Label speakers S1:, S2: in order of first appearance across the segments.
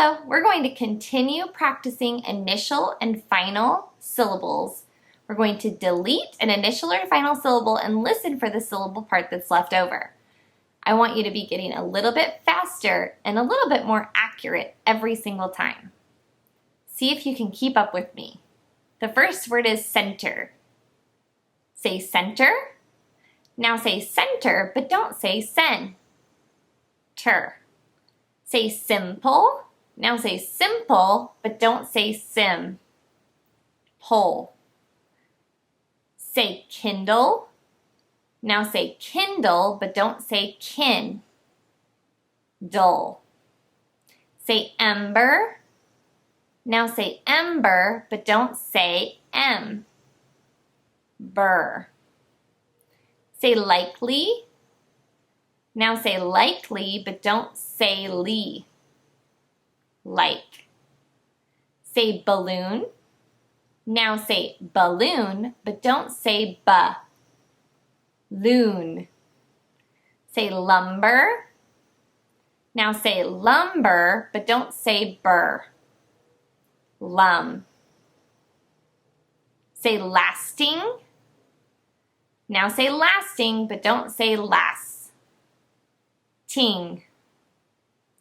S1: Hello, we're going to continue practicing initial and final syllables. We're going to delete an initial or final syllable and listen for the syllable part that's left over. I want you to be getting a little bit faster and a little bit more accurate every single time. See if you can keep up with me. The first word is center. Say center. Now say center, but don't say sen. Ter. Say simple. Now say simple, but don't say sim. Pull. Say kindle. Now say kindle, but don't say kin. Dull. Say ember. Now say ember, but don't say em. Burr. Say likely. Now say likely, but don't say lee. Like. Say balloon. Now say balloon, but don't say ba. Loon. Say lumber. Now say lumber, but don't say burr. Lum. Say lasting. Now say lasting, but don't say lass. Ting.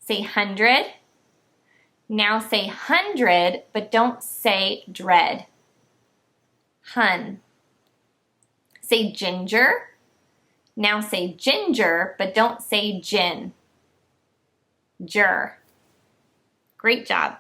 S1: Say 100. Now say 100, but don't say dread. Hun. Say ginger. Now say ginger, but don't say gin. Jur. Great job.